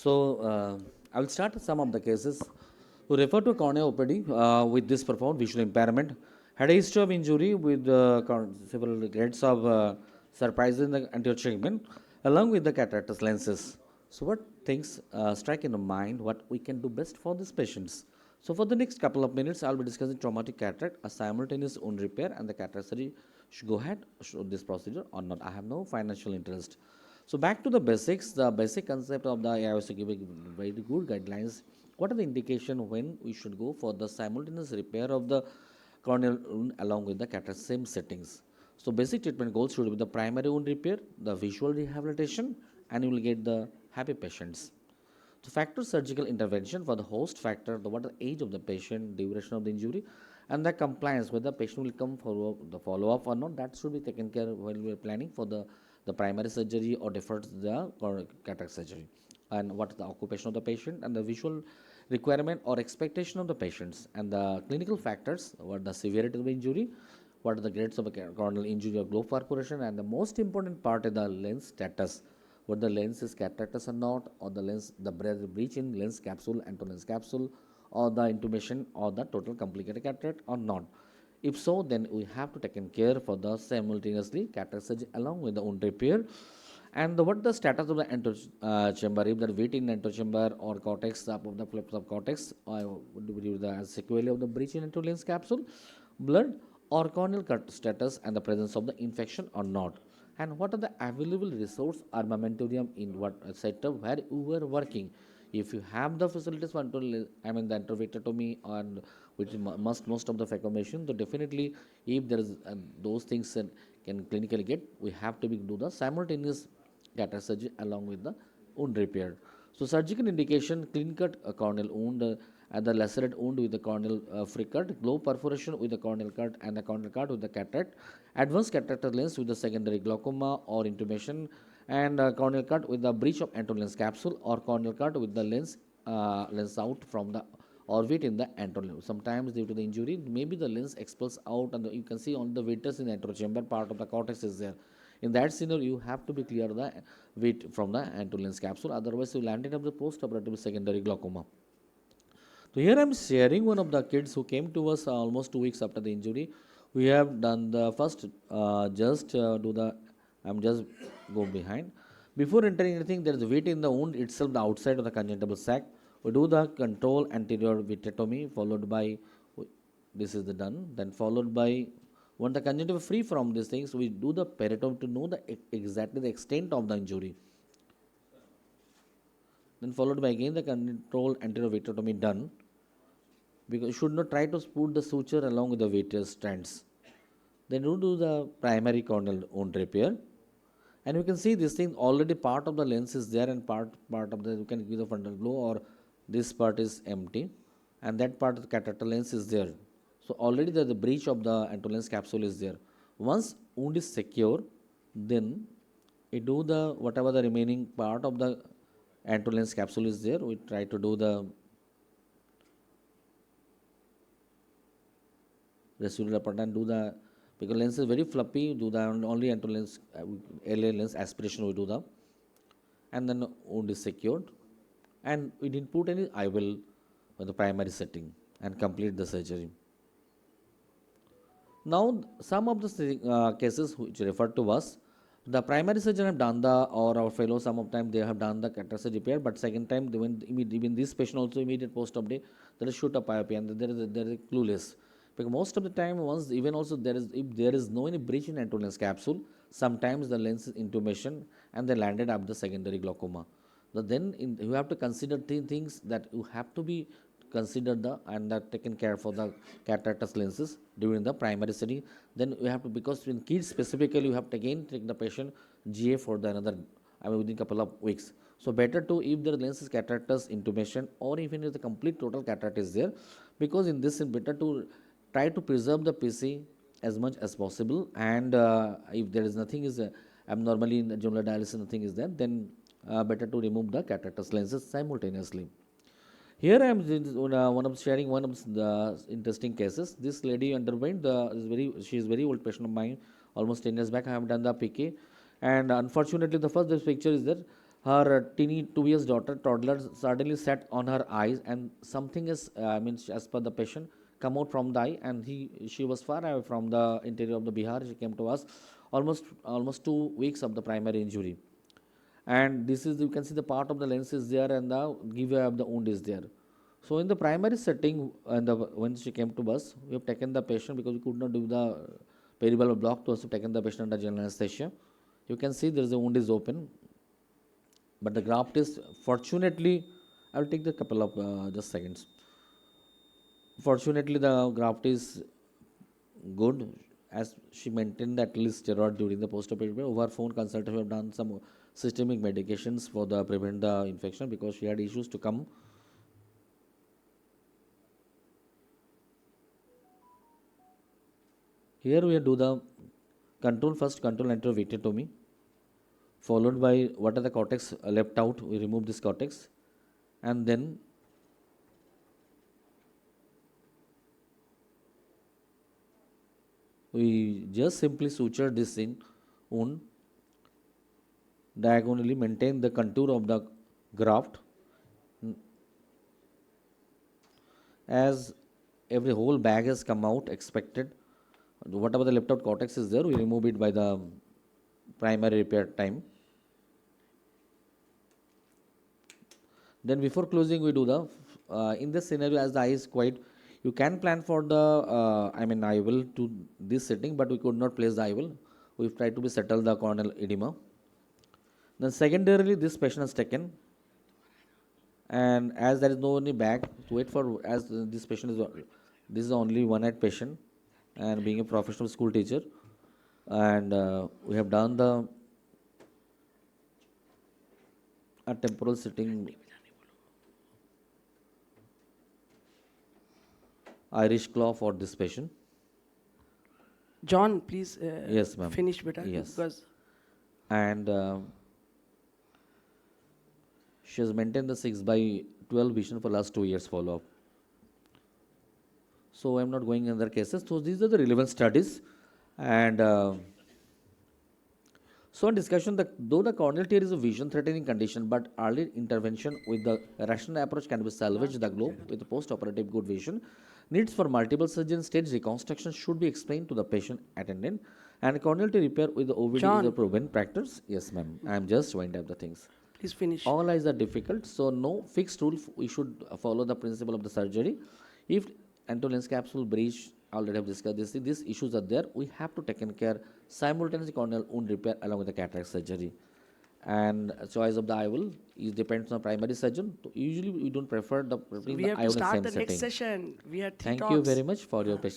I will start some of the cases who refer to corneal OPD with this profound visual impairment, had a history of injury with several grades of surprise in the anterior segment, along with the cataract lenses. So, what things strike in the mind, what we can do best for these patients? So, for the next couple of minutes, I'll be discussing traumatic cataract, a simultaneous wound repair, and the cataract surgery should go ahead, should this procedure or not. I have no financial interest. So back to the basics, the basic concept of the AIOC giving very good guidelines. What are the indication when we should go for the simultaneous repair of the corneal wound along with the cataract same settings? So basic treatment goals should be the primary wound repair, the visual rehabilitation, and you will get the happy patients. So factor surgical intervention for the host factor, what the age of the patient, duration of the injury, and the compliance, whether the patient will come for the follow-up or not, that should be taken care of while we are planning for the primary surgery or defer to the cataract surgery. And what is the occupation of the patient and the visual requirement or expectation of the patients, and the clinical factors, what the severity of the injury, what are the grades of a corneal injury or globe perforation, and the most important part is the lens status, whether the lens is cataractous or not, or the lens, the breach in lens capsule, lens capsule, or the intubation or the total complicated cataract or not. If so, then we have to take care for the simultaneously cataract surgery along with the wound repair. And what the status of the chamber, if the weight in chamber or cortex, up of the flips of cortex, would the sequelae of the breach in lens capsule, blood or corneal cut status, and the presence of the infection or not. And what are the available resource armamentarium in what setup where you were working. If you have the facilities for the introvitrectomy and which most of the phacoemulsion, so definitely if there is those things can clinically get, we have to do the simultaneous cataract surgery along with the wound repair. So surgical indication: clean cut corneal wound, and the lacerate wound with the corneal free cut, globe perforation with the corneal cut, and the corneal cut with the cataract, advanced cataract lens with the secondary glaucoma or intubation, and corneal cut with the breach of lens capsule, or corneal cut with the lens out from the orbit in the anterior. Sometimes due to the injury, maybe the lens expels out, and you can see on the vitreous in the anterochamber part of the cortex is there. In that scenario, you have to be clear the weight from the lens capsule, otherwise you landed up the post-operative secondary glaucoma. So here I am sharing one of the kids who came to us almost 2 weeks after the injury. We have done the first, I'm just go behind. Before entering anything, there is weight in the wound itself, the outside of the conjunctival sac. We do the control anterior vitrectomy, followed by, this is the done, then followed by, when the conjunctiva free from these things, we do the peritomy to know the exactly the extent of the injury. Then followed by again the control anterior vitrectomy done, because you should not try to put the suture along with the vitreous strands. Then you do the primary corneal wound repair, and you can see this thing already part of the lens is there, and part of the, you can give the frontal blow, or this part is empty, and that part of the cataract lens is there. So already the breach of the lens capsule is there. Once wound is secure, then we do the whatever the remaining part of the lens capsule is there. We try to do the residual part and do the, because lens is very fluffy, do the only lens LA lens aspiration we do the, and then wound is secured, and we didn't put any IOL for the primary setting and complete the surgery. Now some of the cases which refer to us, the primary surgeon have done the, or our fellow some of time they have done the cataract repair, but second time they went even this patient also immediate post-op day there is shoot up IOP, and there is clueless, because most of the time once even also there is, if there is no any breach in lens capsule, sometimes the lens is intubation and they landed up the secondary glaucoma. But then you have to consider three things that you have to be considered the and that taken care for the cataract lenses during the primary study. Then you have to, because in kids specifically you have to again take the patient GA for the another, within couple of weeks. So better to, if the lens is cataractous intubation, or even if the complete total cataract is there, because in this it's better to try to preserve the PC as much as possible, and if there is nothing is abnormally in the jugular dialysis, nothing is there, then better to remove the cataractous lenses simultaneously. Here I am sharing one of the interesting cases. This lady underwent she is very old patient of mine, almost 10 years back. I have done the PK, and unfortunately, the first this picture is there. her teeny 2 years daughter toddler suddenly sat on her eyes, and something is as per the patient come out from the eye, and she was far away from the interior of the Bihar. She came to us almost 2 weeks of the primary injury, and this is, you can see the part of the lens is there and the giveaway of the wound is there. So in the primary setting, and when she came to us, we have taken the patient because we could not do the peribral block, to also taken the patient under general anesthesia. You can see there is a wound is open, but the graft is, fortunately, I will take the couple of just seconds. Fortunately, the graft is good, as she maintained at least steroid during the post-operative. Over phone consultation, we have done some systemic medications for the prevent the infection, because she had issues to come. Here we do the control enterovectomy, followed by what are the cortex left out, we remove this cortex, and then we just simply suture this in wound, diagonally maintain the contour of the graft. As every whole bag has come out expected, whatever the left out cortex is there, we remove it by the primary repair time. Then before closing, we do the in this scenario, as the eye is quite, you can plan for the IOL to this setting, but we could not place the IOL. We've tried to be settle the corneal edema. Then secondarily, this patient is taken, and as there is no any bag to wait for, as this patient is, this is only one-eyed patient, and being a professional school teacher, and we have done the a temporal sitting Irish claw for this patient. John, please Yes, ma'am. finish better. Yes. Because And she has maintained the 6/12 vision for last 2 years follow-up. So I'm not going in other cases. So these are the relevant studies. And so in discussion, though the corneal tear is a vision-threatening condition, but early intervention with the rational approach can be salvage the globe with post-operative good vision. Needs for multiple surgeon stage reconstruction should be explained to the patient attendant. And corneal tear repair with the OVD is a John. proven practice. Yes, ma'am. I'm just winding up the things. please finish. All eyes are difficult, so no fixed rule. We should follow the principle of the surgery. If lens capsule breach, already have discussed this. These issues are there. We have to take care simultaneously corneal wound repair along with the cataract surgery. And choice of the IOL is depends on primary surgeon. So usually we don't prefer the We the have to IOL in start same the next setting. session. We had three Thank talks. you very much for your patience.